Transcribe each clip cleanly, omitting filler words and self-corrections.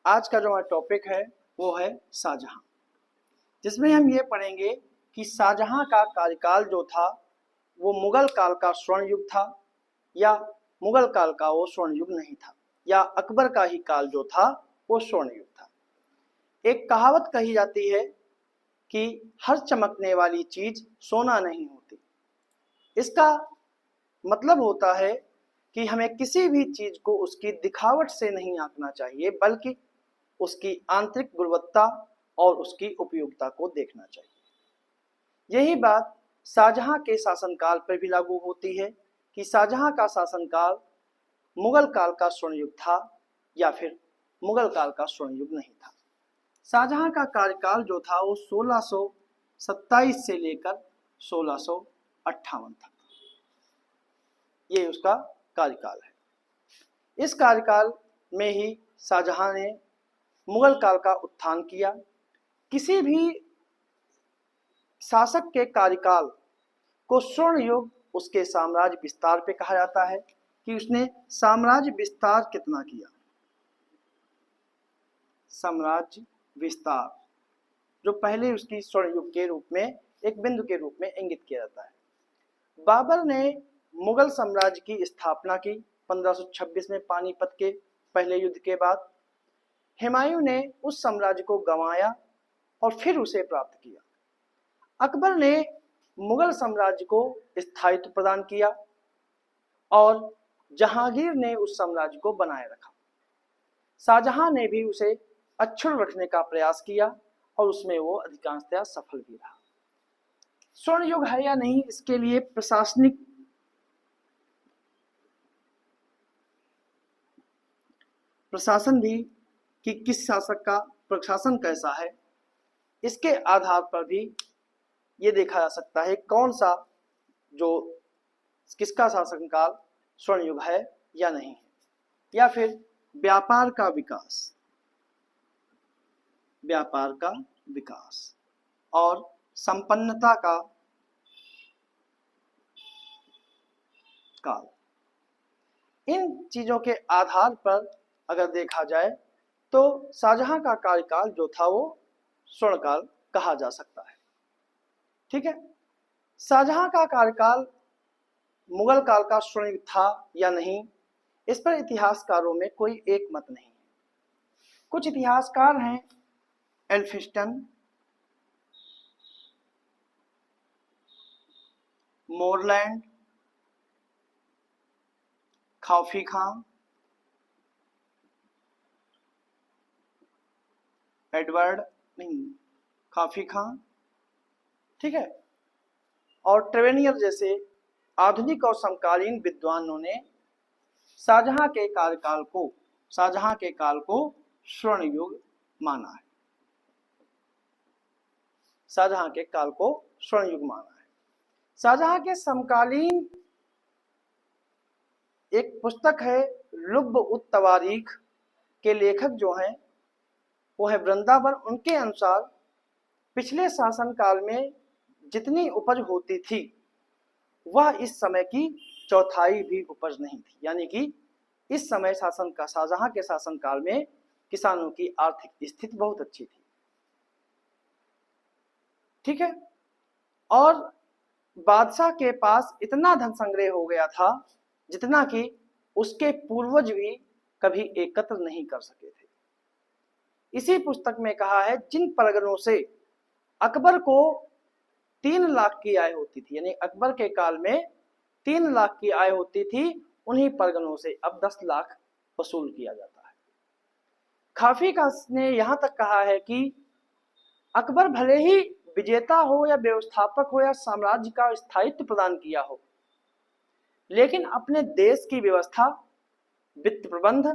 आज का जो हमारा टॉपिक है वो है शाहजहां, जिसमें हम ये पढ़ेंगे कि शाहजहां का कार्यकाल जो था वो मुगल काल का स्वर्ण युग था या मुगल काल का वो स्वर्ण युग नहीं था, या अकबर का ही काल जो था वो स्वर्ण युग था। एक कहावत कही जाती है कि हर चमकने वाली चीज सोना नहीं होती। इसका मतलब होता है कि हमें किसी भी चीज को उसकी दिखावट से नहीं आंकना चाहिए, बल्कि उसकी आंतरिक गुणवत्ता और उसकी उपयोगिता को देखना चाहिए। यही बात शाहजहां के शासनकाल पर भी लागू होती है कि शाहजहां का शासनकाल मुगल काल का स्वर्ण युग था या फिर मुगल काल का स्वर्ण युग नहीं था। शाहजहां का कार्यकाल जो था वो 1627 से लेकर 1658 था। ये उसका कार्यकाल है। इस कार्यकाल में ही शाहजहां ने मुगल काल का उत्थान किया। किसी भी शासक के कार्यकाल को स्वर्ण युग उसके साम्राज्य विस्तार पे कहा जाता है कि उसने साम्राज्य विस्तार कितना किया। साम्राज्य विस्तार जो पहले उसकी स्वर्ण युग के रूप में एक बिंदु के रूप में इंगित किया जाता है। बाबर ने मुगल साम्राज्य की स्थापना की 1526 में पानीपत के पहले युद्ध के बाद। हुमायूं ने उस साम्राज्य को गंवाया और फिर उसे प्राप्त किया। अकबर ने मुगल साम्राज्य को स्थायित्व प्रदान किया और जहांगीर ने उस साम्राज्य को बनाए रखा। शाहजहां ने भी उसे अक्षुण्ण रखने का प्रयास किया और उसमें वो अधिकांशतः सफल भी रहा। स्वर्ण युग है या नहीं, इसके लिए प्रशासनिक प्रशासन भी कि किस शासक का प्रशासन कैसा है, इसके आधार पर भी ये देखा जा सकता है कौन सा जो किसका शासनकाल स्वर्ण युग है या नहीं है। या फिर व्यापार का विकास, व्यापार का विकास और संपन्नता का काल, इन चीजों के आधार पर अगर देखा जाए तो शाहजहां का कार्यकाल जो था वो स्वर्णकाल कहा जा सकता है। ठीक है, शाहजहां का कार्यकाल मुगल काल का स्वर्ण युग था या नहीं, इस पर इतिहासकारों में कोई एक मत नहीं है। कुछ इतिहासकार हैं एल्फिंस्टन, मोरलैंड, खाफी खां, एडवर्ड नहीं खाफी खां, ठीक है, और ट्रेवेनियर जैसे आधुनिक और समकालीन विद्वानों ने शाहजहां के कार्यकाल को, शाहजहां के काल को स्वर्ण युग माना है। शाहजहां के काल को स्वर्ण युग माना है। शाहजहां के समकालीन एक पुस्तक है लुब्ब उत तवारीख के लेखक जो हैं वो है वृंदावन। उनके अनुसार पिछले शासन काल में जितनी उपज होती थी वह इस समय की चौथाई भी उपज नहीं थी। यानी कि इस समय शासन का शाहजहां के शासन काल में किसानों की आर्थिक स्थिति बहुत अच्छी थी। ठीक है, और बादशाह के पास इतना धन संग्रह हो गया था जितना कि उसके पूर्वज भी कभी एकत्र नहीं कर सके थे। इसी पुस्तक में कहा है जिन परगनों से अकबर को 3 लाख की आय होती थी, यानी अकबर के काल में 3 लाख की आय होती थी, उन्हीं परगनों से अब 10 लाख वसूल किया जाता है। खाफी का ने यहां तक कहा है कि अकबर भले ही विजेता हो या व्यवस्थापक हो या साम्राज्य का स्थायित्व प्रदान किया हो, लेकिन अपने देश की व्यवस्था, वित्त प्रबंध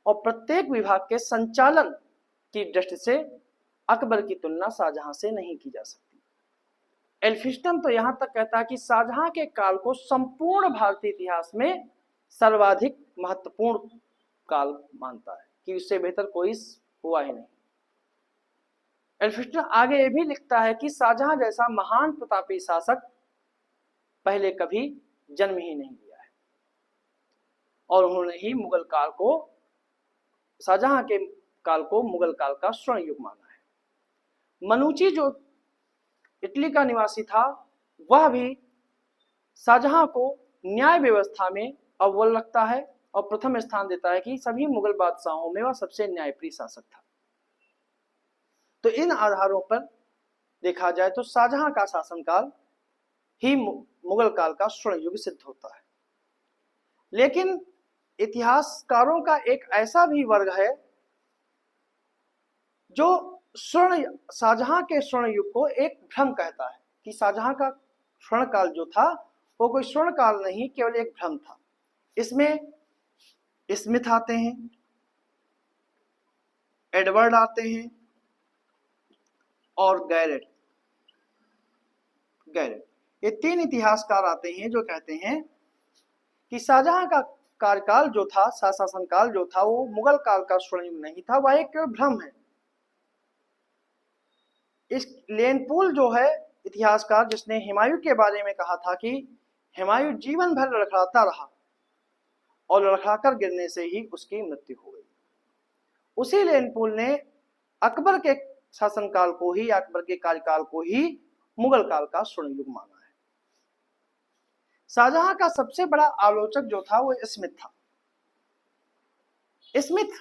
और प्रत्येक विभाग के संचालन की दृष्टि से अकबर की तुलना शाहजहां से नहीं की जा सकती। एल्फिंस्टन तो यहां तक कहता है कि शाहजहां के काल को संपूर्ण भारतीय इतिहास में सर्वाधिक महत्वपूर्ण काल मानता है कि उससे बेहतर कोई हुआ ही नहीं। एल्फिंस्टन आगे ये भी लिखता है कि शाहजहां जैसा महान प्रतापी शासक पहले कभी जन्म ही नहीं लिया है और उन्होंने ही मुगल काल को, शाहजहां के काल को मुगल काल का स्वर्ण युग माना है। मनुची जो इटली का निवासी था, वह भी शाहजहां को न्याय व्यवस्था में अव्वल रखता है और प्रथम स्थान देता है कि सभी मुगल बादशाहों में वह सबसे न्यायप्रिय शासक था। तो इन आधारों पर देखा जाए तो शाहजहां का शासनकाल ही मुगल काल का स्वर्ण युग सिद्ध होता है। लेकिन इतिहासकारों का एक ऐसा भी वर्ग है जो शाहजहां के स्वर्ण युग को एक भ्रम कहता है कि शाहजहां का स्वर्ण काल जो था वो कोई स्वर्ण काल नहीं, केवल एक भ्रम था। इसमें स्मिथ आते हैं, एडवर्ड आते हैं और गैरेट ये तीन इतिहासकार आते हैं जो कहते हैं कि शाहजहां का कार्यकाल जो था, शासनकाल जो था, वो मुगल काल का स्वर्ण युग नहीं था, वह एक केवल भ्रम है। इस लेनपुल जो है इतिहासकार, जिसने हुमायूं के बारे में कहा था कि हुमायूं जीवन भर लड़खड़ाता रहा और लड़खड़ाकर गिरने से ही उसकी मृत्यु हो गई, उसी लेनपुल ने अकबर के शासनकाल को ही, अकबर के कार्यकाल को ही मुगल काल का स्वर्ण युग माना है। शाहजहां का सबसे बड़ा आलोचक जो था वो स्मिथ था। स्मिथ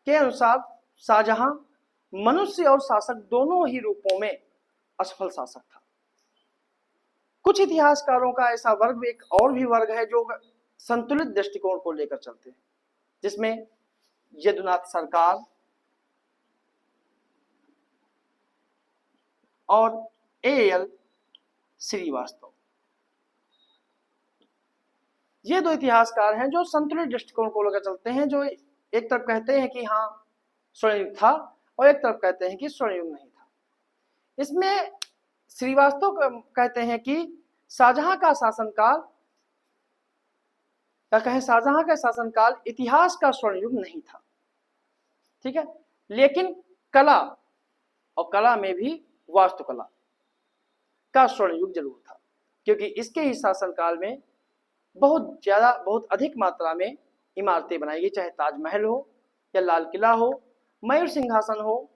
के अनुसार शाहजहां मनुष्य और शासक दोनों ही रूपों में असफल शासक था। कुछ इतिहासकारों का ऐसा वर्ग, एक और भी वर्ग है जो संतुलित दृष्टिकोण को लेकर चलते हैं, जिसमें यदुनाथ सरकार और A.L. श्रीवास्तव, ये दो इतिहासकार हैं जो संतुलित दृष्टिकोण को लेकर चलते हैं, जो एक तरफ कहते हैं कि हाँ स्वर्ण युग था और एक तरफ कहते हैं कि स्वर्ण युग नहीं था। इसमें श्रीवास्तव कहते हैं कि शाहजहां का शासनकाल, शाहजहां का शासनकाल इतिहास का स्वर्ण युग नहीं था, ठीक है, लेकिन कला, और कला में भी वास्तुकला का स्वर्ण युग जरूर था, क्योंकि इसके ही शासनकाल में बहुत अधिक मात्रा में इमारतें बनाई गई, चाहे ताजमहल हो या लाल किला हो, मयूर सिंहासन हो,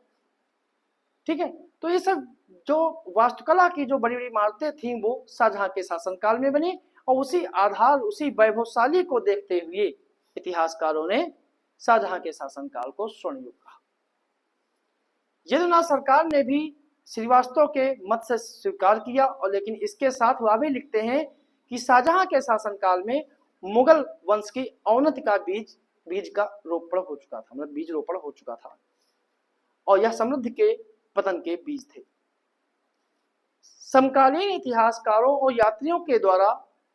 ठीक है। तो ये सब जो वास्तुकला की जो बड़ी बड़ी इमारतें थी वो शाहजहां के शासनकाल में बनी, और उसी आधार, उसी वैभवशाली को देखते हुए इतिहासकारों ने शाहजहां के शासनकाल को स्वर्ण युग कहा। यदुनाथ सरकार ने भी श्रीवास्तव के मत से स्वीकार किया, और लेकिन इसके साथ वह भी लिखते हैं कि शाहजहां के शासनकाल में मुगल वंश की अवनति का बीज का रोपण हो चुका था, मतलब बीज रोपण हो चुका था, और यह समृद्धि के पतन के बीज थे। समकालीन इतिहासकारों और यात्रियों के द्वारा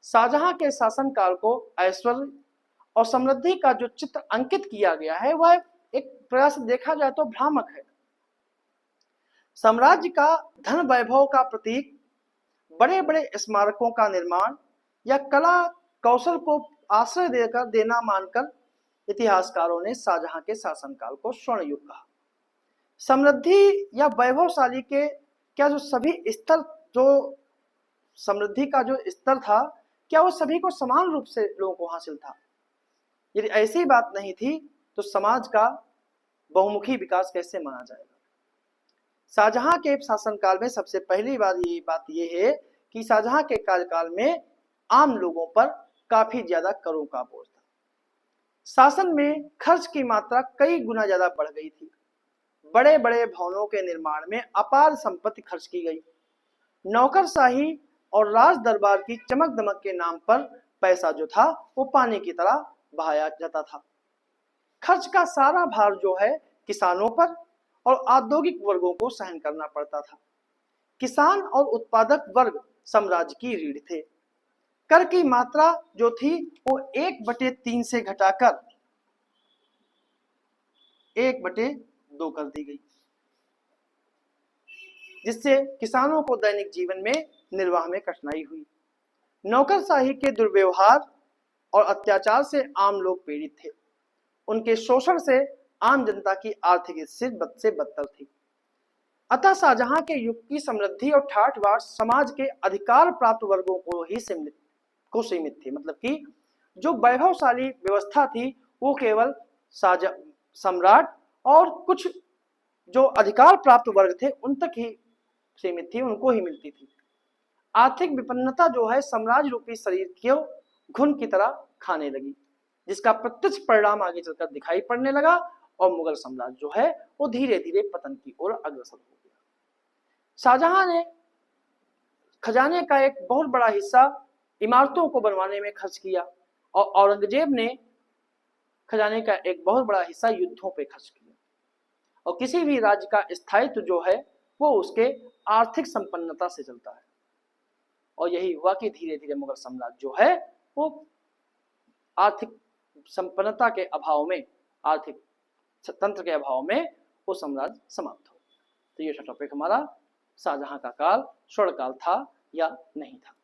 शाहजहां के शासनकाल को ऐश्वर्य और समृद्धि का जो चित्र अंकित किया गया है वह एक प्रयास देखा जाए तो भ्रामक है। साम्राज्य का धन वैभव का प्रतीक, बड़े बड़े स्मारकों का निर्माण या कला कौशल को आश्रय देकर देना मानकर इतिहासकारों ने शाहजहां के शासनकाल को स्वर्ण युग कहा। समृद्धि या वैभवशाली के क्या जो सभी स्तर, जो समृद्धि का जो स्तर था, क्या वो सभी को समान रूप से लोगों को हासिल था? यदि ऐसी बात नहीं थी तो समाज का बहुमुखी विकास कैसे माना जाएगा? शाहजहां के शासनकाल में सबसे पहली बात ये है कि शाहजहां के कार्यकाल में आम लोगों पर काफी ज्यादा करों का बोझ था। शासन में खर्च की मात्रा कई गुना ज्यादा बढ़ गई थी। बड़े बड़े भवनों के निर्माण में अपार संपत्ति खर्च की गई। नौकरशाही और राज दरबार की चमक दमक के नाम पर पैसा जो था वो पानी की तरह बहाया जाता था। खर्च का सारा भार जो है किसानों पर और औद्योगिक वर्गों को सहन करना पड़ता था। किसान और उत्पादक वर्ग साम्राज्य की रीढ़ थे। कर की मात्रा जो थी वो 1/3 से घटाकर 1/2 कर दी गई, जिससे किसानों को दैनिक जीवन में निर्वाह में कठिनाई हुई। नौकरशाही के दुर्व्यवहार और अत्याचार से आम लोग पीड़ित थे। उनके शोषण से आम जनता की आर्थिक स्थिति से बदतर थी। अतः शाहजहां के युग की समृद्धि और ठाठ बाट समाज के अधिकार प्राप्त वर्गों को ही सीमित थी। मतलब कि जो वैभवशाली व्यवस्था थी वो केवल सम्राट और कुछ जो अधिकार प्राप्त वर्ग थे उन तक ही सीमित थी, उनको ही मिलती थी। आर्थिक विपन्नता जो है साम्राज्य रूपी शरीर को घुन की तरह खाने लगी, जिसका प्रत्यक्ष परिणाम आगे चलकर दिखाई पड़ने लगा और मुगल साम्राज्य जो है वो धीरे धीरे पतन की ओर अग्रसर हो गया। शाहजहां ने खजाने का एक बहुत बड़ा हिस्सा इमारतों को बनवाने में खर्च किया और औरंगजेब ने खजाने का एक बहुत बड़ा हिस्सा युद्धों पे खर्च किया। और किसी भी राज्य का स्थायित्व जो है वो उसके आर्थिक संपन्नता से चलता है, और यही हुआ कि धीरे धीरे मुगल साम्राज्य जो है वो आर्थिक संपन्नता के अभाव में, आर्थिक तंत्र के अभाव में वो साम्राज्य समाप्त हो। तो ये टॉपिक हमारा शाहजहां का काल स्वर्ण काल था या नहीं था।